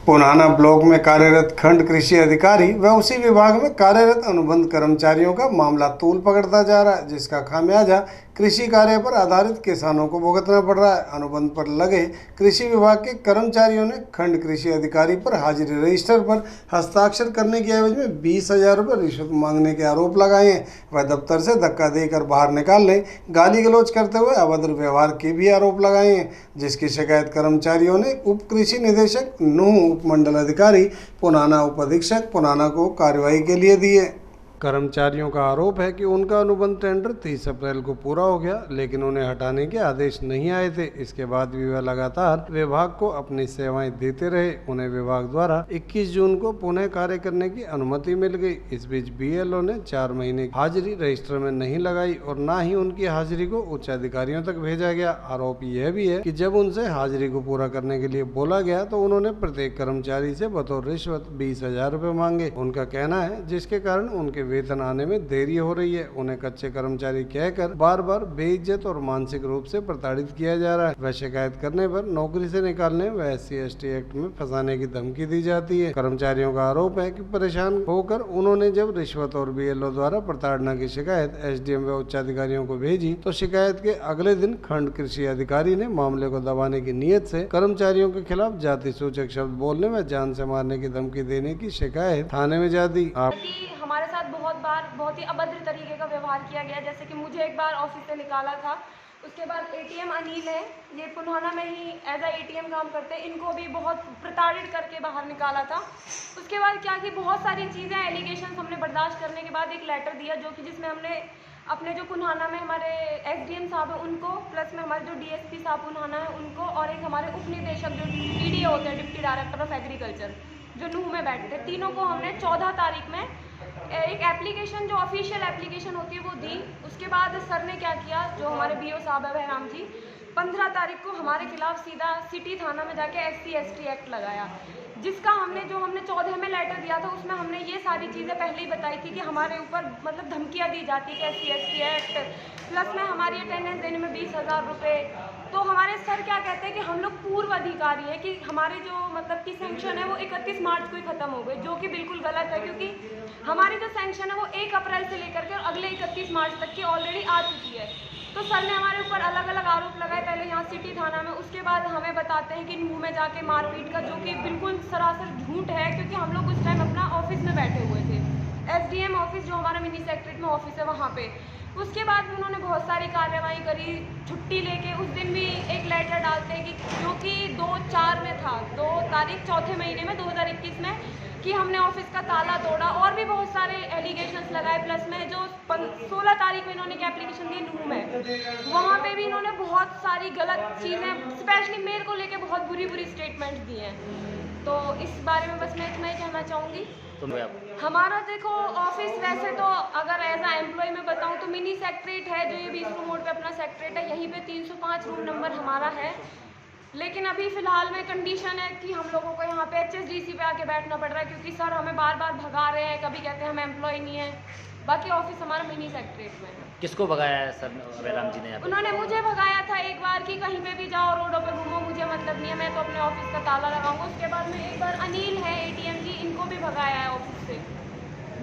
Punhana block में कार्यरत खंड कृषि अधिकारी व उसी विभाग में कार्यरत अनुबंध कर्मचारियों का मामला तूल पकड़ता जा रहा है, जिसका खामियाजा कृषि कार्य पर आधारित किसानों को भुगतना पड़ रहा है। अनुबंध पर लगे कृषि विभाग के कर्मचारियों ने खंड कृषि अधिकारी पर हाजिरी रजिस्टर पर हस्ताक्षर करने के एवज में 20,000 रुपये रिश्वत मांगने के आरोप लगाए हैं। वह दफ्तर से धक्का देकर बाहर निकालने, गाली गलौज करते हुए अभद्र व्यवहार के भी आरोप लगाए हैं, जिसकी शिकायत कर्मचारियों ने उप कृषि निदेशक नूह, उप मंडल अधिकारी पुनाना, उप अधीक्षक पुनाना को कार्रवाई के लिए दी है। कर्मचारियों का आरोप है कि उनका अनुबंध टेंडर 30 अप्रैल को पूरा हो गया, लेकिन उन्हें हटाने के आदेश नहीं आए थे। इसके बाद भी वह लगातार विभाग को अपनी सेवाएं देते रहे। उन्हें विभाग द्वारा 21 जून को पुनः कार्य करने की अनुमति मिल गई। इस बीच बीएलओ ने 4 महीने हाजिरी रजिस्टर में नहीं लगाई और न ही उनकी हाजिरी को उच्च अधिकारियों तक भेजा गया। आरोप यह भी है कि जब उनसे हाजिरी को पूरा करने के लिए बोला गया तो उन्होंने प्रत्येक कर्मचारी से बतौर रिश्वत 20,000 रुपये मांगे। उनका कहना है जिसके कारण उनके वेतन आने में देरी हो रही है। उन्हें कच्चे कर्मचारी कहकर बार बार बेइज्जत और मानसिक रूप से प्रताड़ित किया जा रहा है। वह शिकायत करने पर नौकरी से निकालने व SC/ST एक्ट में फंसाने की धमकी दी जाती है। कर्मचारियों का आरोप है कि परेशान होकर उन्होंने जब रिश्वत और BLO द्वारा प्रताड़ना की शिकायत SDM व उच्चाधिकारियों को भेजी तो शिकायत के अगले दिन खंड कृषि अधिकारी ने मामले को दबाने की नीयत से कर्मचारियों के खिलाफ जाति सूचक शब्द बोलने व जान से मारने की धमकी देने की शिकायत थाने में जा दी। हमारे साथ बहुत ही अभद्र तरीके का व्यवहार किया गया। जैसे कि मुझे एक बार ऑफिस से निकाला था, उसके बाद ATM अनिल है, ये पुनाना में ही एज अ ATM काम करते हैं, इनको भी बहुत प्रताड़ित करके बाहर निकाला था। उसके बाद क्या कि बहुत सारी चीज़ें एलिगेशन हमने बर्दाश्त करने के बाद एक लेटर दिया, जो कि जिसमें हमने अपने जो पुनाना में हमारे SDM साहब हैं उनको, प्लस में हमारे जो DSP साहब पुनाना है उनको, और एक हमारे उप निदेशक जो DDO होते हैं, डिप्टी डायरेक्टर ऑफ एग्रीकल्चर, जो नूह में बैठते हैं, तीनों को हमने 14 तारीख में एक एप्लीकेशन, जो ऑफिशियल एप्लीकेशन होती है वो दी। उसके बाद सर ने क्या किया, जो हमारे BO साहब है बहराम जी, 15 तारीख को हमारे खिलाफ सीधा सिटी थाना में जाके SC/ST एक्ट लगाया, जिसका हमने 14 में लेटर दिया था उसमें हमने ये सारी चीज़ें पहले ही बताई थी कि हमारे ऊपर मतलब धमकियाँ दी जाती कि SC/ST एक्ट, प्लस में हमारी अटेंडेंस देने में 20,000 रुपये। तो हमारे सर क्या कहते हैं कि हम लोग पूर्व अधिकारी हैं, कि हमारे जो मतलब की सैंक्शन है वो 31 मार्च को ही ख़त्म हो गई, जो कि बिल्कुल गलत है, क्योंकि हमारी जो सैंक्शन है वो 1 अप्रैल से लेकर के और अगले 31 मार्च तक की ऑलरेडी आ चुकी है। तो सर ने हमारे ऊपर अलग अलग आरोप लगाए, पहले यहाँ सिटी थाना में, उसके बाद हमें बताते हैं कि नूह में जाके मारपीट का, जो कि बिल्कुल सरासर झूठ है, क्योंकि हम लोग उस टाइम अपना ऑफिस में बैठे हुए थे, SDM ऑफिस जो हमारा मिनी सेक्रेटरी में ऑफिस है वहाँ पे। उसके बाद भी उन्होंने बहुत सारी कार्रवाई करी, छुट्टी लेके उस दिन भी एक लेटर डालते हैं कि जो कि 2/4 में था, 2 तारीख 4थे महीने में 2021 में, कि हमने ऑफिस का ताला तोड़ा, और भी बहुत सारे एलिगेशंस लगाए। प्लस में जो 16 तारीख में इन्होंने क्या एप्लीकेशन दी नूह में, वहाँ पे भी इन्होंने बहुत सारी गलत चीज़ें, स्पेशली मेरे को लेके बहुत बुरी स्टेटमेंट्स दिए हैं। तो इस बारे में बस मैं इतना ही कहना चाहूँगी। हमारा देखो ऑफिस, वैसे तो अगर एज अ एम्प्लॉय में बताऊँ तो मिनी सेक्रेटरीट है, जो ये 20 रोड पे अपना सेक्रेटरीट है, यहीं पे 305 रूम नंबर हमारा है। लेकिन अभी फ़िलहाल में कंडीशन है कि हम लोगों को यहाँ पे HSDC पे आके बैठना पड़ रहा है, क्योंकि सर हमें बार बार भगा रहे हैं, कभी कहते हैं हम एम्प्लॉय नहीं है। बाकी ऑफिस हमारा मिनी सेक्रेटरीट में है। किसको भगाया है सर बहराम जी ने? उन्होंने मुझे भगाया था एक बार कि कहीं पे भी जाओ, रोडों पे घूमो, मुझे मतलब नहीं है, मैं तो अपने ऑफिस का ताला लगाऊंगा। उसके बाद में एक बार अनिल है ATM जी, इनको भी भगाया है ऑफिस से।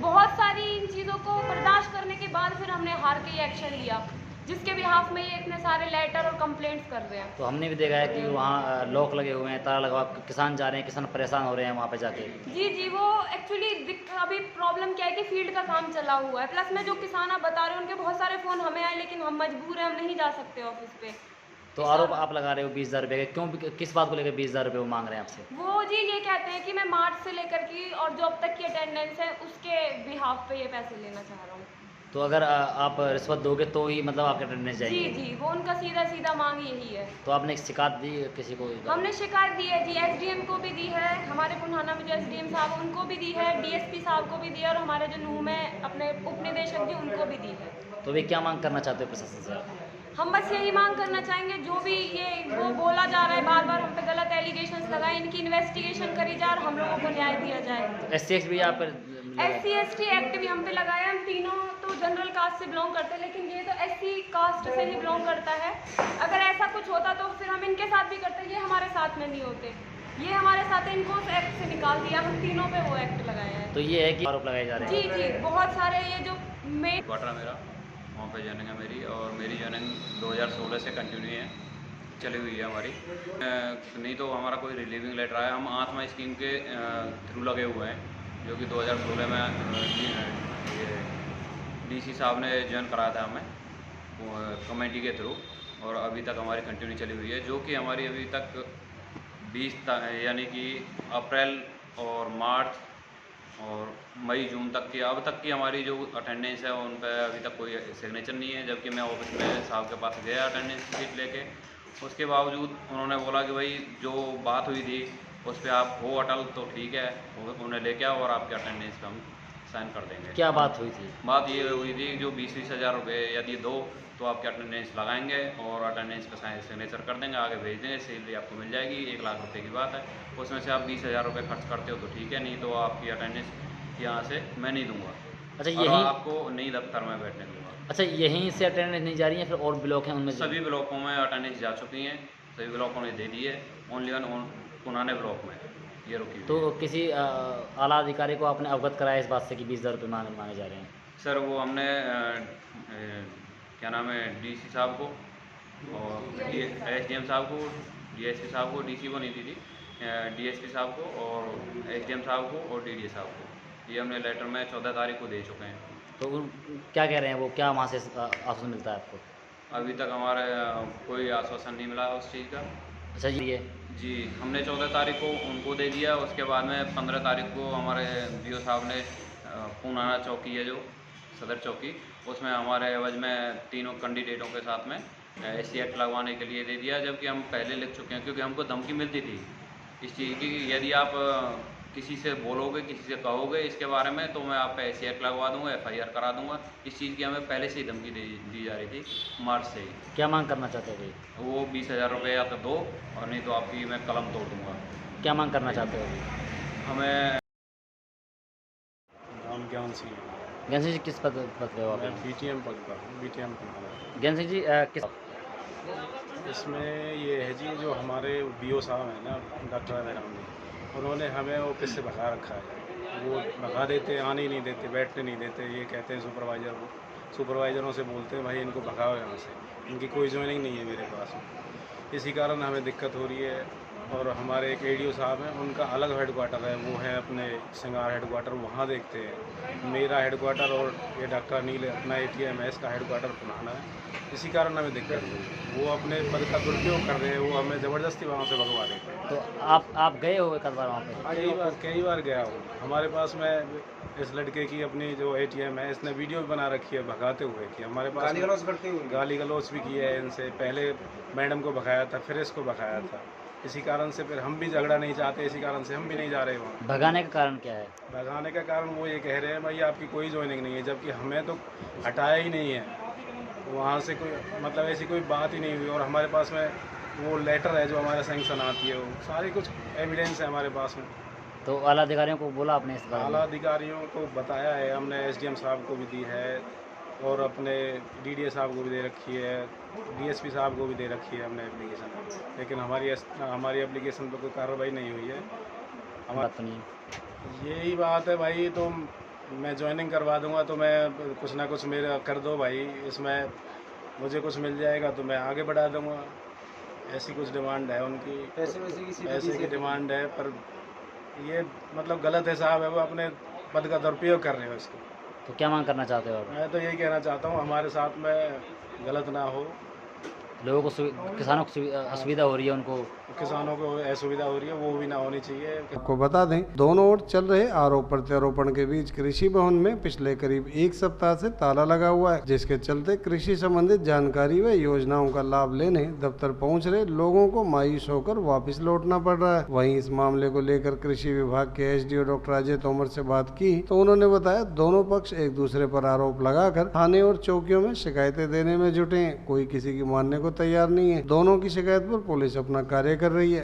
बहुत सारी इन चीज़ों को बर्दाश्त करने के बाद फिर हमने हार के ये एक्शन लिया, जिसके बिहाफ में ये इतने सारे लेटर और कंप्लेंट्स कर रहे हैं। तो हमने भी देखा है कि वहाँ लॉक लगे हुए हैं, ताला लगा, किसान जा रहे हैं, किसान परेशान हो रहे हैं वहाँ पे जाके। जी, वो एक्चुअली अभी प्रॉब्लम क्या है कि फील्ड का काम चला हुआ है, प्लस में जो किसान आप बता रहे हैं उनके बहुत सारे फ़ोन हमें आए, लेकिन हम मजबूर हैं, हम नहीं जा सकते ऑफिस पे। तो आरोप आप लगा रहे हो 20,000 रुपये का, क्यों, किस बात को लेकर 20,000 रुपये वो मांग रहे हैं आपसे? वो जी ये कहते हैं कि मैं मार्च से लेकर की और जो अब तक की अटेंडेंस है उसके बिहाफ पे ये पैसे लेना चाह रहा हूँ। तो अगर आप रिश्वत दोगे तो ही मतलब आपके अटेंडेंस जाएंगे? जी, वो उनका सीधा मांग यही है। तो आपने शिकायत दी किसी को? हमने शिकायत दी है जी, SDM को भी दी है, हमारे पुनाना में जो SDM साहब उनको भी दी है, DSP साहब को भी दी है, और हमारे जो नूह में अपने उप निदेशक जी उनको भी दी है। तो वे क्या मांग करना चाहते हो प्रशासन से? हम बस यही मांग करना चाहेंगे, जो भी ये वो बोला जा रहा है, बार बार हम पे गलत एलिगेशंस लगाए, इनकी इन्वेस्टिगेशन करी जाए और हम लोगों को न्याय दिया जाए। SC भी यहाँ पर SC/ST एक्ट भी हम पे लगाया। हम तीनों तो जनरल कास्ट से बिलोंग करते हैं, लेकिन ये तो SC कास्ट से ही बिलोंग करता है। अगर ऐसा कुछ होता तो फिर हम इनके साथ भी करते, ये हमारे साथ में नहीं होते, ये हमारे साथ इनको डाल दिया, हम तीनों पे वो एक्ट लगाया है। तो ये है कि आरोप लगाए जा रहे हैं। जी बहुत सारे ये जो क्वार्टर मेरा वहाँ पे जॉइनिंग है मेरी, और मेरी जॉइनिंग 2016 से कंटिन्यू है, चली हुई है हमारी। नहीं तो हमारा कोई रिलीविंग लेटर आया, हम आत्मा स्कीम के थ्रू लगे हुए हैं, जो कि 2016 में डीसी साहब ने ज्वाइन कराया था हमें कमेटी के थ्रू, और अभी तक हमारी कंटिन्यू चली हुई है, जो कि हमारी अभी तक 20 यानी कि अप्रैल और मार्च और मई जून तक की अब तक की हमारी जो अटेंडेंस है उन पर अभी तक कोई सिग्नेचर नहीं है। जबकि मैं ऑफिस में साहब के पास गया अटेंडेंस शीट लेके, उसके बावजूद उन्होंने बोला कि भाई जो बात हुई थी उस पर आप हो अटल तो ठीक है, उन्हें लेके आओ और आपके अटेंडेंस पे हम साइन कर देंगे। क्या बात हुई थी? बात ये हुई थी जो 20-20 हज़ार रुपये यदि दो तो आपके अटेंडेंस लगाएंगे और अटेंडेंस पे सिग्नेचर कर देंगे, आगे भेज देंगे, सैलरी आपको मिल जाएगी। 1 लाख रुपए की बात है, उसमें से आप 20 हज़ार रुपये खर्च करते हो तो ठीक है, नहीं तो आपकी अटेंडेंस यहाँ से मैं नहीं दूंगा। अच्छा, और यही आपको नई दफ्तर में बैठने दूंगा। अच्छा, यहीं से अटेंडेंस नहीं जा रही है, फिर और ब्लॉक हैं उनमें सभी ब्लॉकों में अटेंडेंस जा चुकी हैं, सभी ब्लॉकों ने दे दी है, ओनली वन पुराने ब्लॉक में ये रुकी हुई तो है। किसी आला अधिकारी को आपने अवगत कराया इस बात से कि 20,000 रुपये मांगे जा रहे हैं? सर वो हमने क्या नाम है डीसी साहब को और एसडीएम साहब को, डीएसपी साहब को, डीसी को नहीं दी थी, डीएसपी साहब को और एसडीएम साहब को और डीडीए साहब को, ये हमने लेटर में 14 तारीख को दे चुके हैं। तो क्या कह रहे हैं वो, क्या वहाँ से आश्वासन मिलता है आपको? अभी तक हमारे कोई आश्वासन नहीं मिला उस चीज़ का। अच्छा ये जी, हमने 14 तारीख को उनको दे दिया, उसके बाद में 15 तारीख को हमारे बीओ साहब ने पुनाना चौकी है जो सदर चौकी, उसमें हमारे एवज में तीनों कैंडिडेटों के साथ में SC एक्ट लगवाने के लिए दे दिया, जबकि हम पहले लिख चुके हैं, क्योंकि हमको धमकी मिलती थी इस चीज़ की कि यदि आप किसी से बोलोगे, किसी से कहोगे इसके बारे में तो मैं आप पे SC एक्ट लगवा दूंगा, FIR करा दूंगा। इस चीज़ की हमें पहले से ही धमकी दी जा रही थी, मार्च से ही। क्या मांग करना चाहते हो भाई? वो 20 हज़ार रुपये या तो दो और नहीं तो आपकी मैं कलम तोड़ दूंगा। क्या मांग करना चाहते हो? हमें नाम ज्ञान सिंह, ज्ञान सिंह जी किस पद पे हो आप? मैं BTM पद पर हूँ, BTM पंडाला। ज्ञान सिंह जी किस इसमें ये है जी, जो हमारे BO साहब हैं ना, डॉक्टर अमेराम जी, उन्होंने हमें ऑफिस से भगा रखा है। वो भगा देते, आने ही नहीं देते, बैठने नहीं देते। ये कहते हैं सुपरवाइज़र को, सुपरवाइज़रों से बोलते हैं भाई इनको भगाओ यहाँ से, इनकी कोई ज्वाइनिंग नहीं है मेरे पास। इसी कारण हमें दिक्कत हो रही है। और हमारे एक ADO साहब हैं, उनका अलग हेडक्वार्टर है, वो है अपने सिंगार हेडक्वार्टर, वहाँ देखते हैं। मेरा हेडक्वार्टर और ये डॉक्टर अनिल अपना ATMS का हेडक्वार्टर पुराना है। इसी कारण हमें दिक्कत हुई, वो अपने पद का दुरुपयोग कर रहे हैं, वो हमें ज़बरदस्ती वहाँ से भगवा देते हैं। तो आप गए हो एक बार वहाँ पे? कई बार गया हूँ। हमारे पास में इस लड़के की अपनी जो ATM है, इसने वीडियो भी बना रखी है भगाते हुए कि हमारे पास गाली गलौज भी की है इनसे। पहले मैडम को भगाया था, फिर इसको भगाया था। इसी कारण से फिर हम भी झगड़ा नहीं चाहते, इसी कारण से हम भी नहीं जा रहे वहाँ। भगाने का कारण क्या है? भगाने का कारण वो ये कह रहे हैं भाई आपकी कोई ज्वाइनिंग नहीं है, जबकि हमें तो हटाया ही नहीं है वहाँ से, कोई मतलब ऐसी कोई बात ही नहीं हुई। और हमारे पास में वो लेटर है जो हमारा सैंक्शन आती है, वो सारी कुछ एविडेंस है हमारे पास में। तो आला अधिकारियों को बोला आपने इस बारे में? आला अधिकारियों को बताया है हमने, SDM साहब को भी दी है और अपने DDA साहब को भी दे रखी है, DSP साहब को भी दे रखी है हमने एप्लीकेशन, लेकिन हमारी एप्लीकेशन पर कोई कार्रवाई नहीं हुई है। बात तो नहीं। यही बात है भाई, तो मैं ज्वाइनिंग करवा दूंगा तो मैं कुछ ना कुछ मेरा कर दो भाई, इसमें मुझे कुछ मिल जाएगा तो मैं आगे बढ़ा दूंगा। ऐसी कुछ डिमांड है उनकी, पैसे की डिमांड है। पर ये मतलब गलत है साहब, है वो अपने पद का दुरुपयोग कर रहे हो इसको। तो क्या मांग करना चाहते हो आप? मैं तो यही कहना चाहता हूँ हमारे साथ में गलत ना हो, लोगों को किसानों को असुविधा हो रही है, उनको किसानों को असुविधा हो रही है, वो भी ना होनी चाहिए। आपको बता दें, दोनों ओर चल रहे आरोप प्रत्यारोपण के बीच कृषि भवन में पिछले करीब 1 सप्ताह से ताला लगा हुआ है, जिसके चलते कृषि संबंधित जानकारी व योजनाओं का लाभ लेने दफ्तर पहुंच रहे लोगों को मायूस होकर वापस लौटना पड़ रहा है। वहीं इस मामले को लेकर कृषि विभाग के SDO डॉक्टर अजय तोमर से बात की तो उन्होंने बताया दोनों पक्ष एक दूसरे पर आरोप लगाकर थाने और चौकियों में शिकायतें देने में जुटे हैं। कोई किसी की मानने को तैयार नहीं है। दोनों की शिकायत पर पुलिस अपना कार्य कर रही है।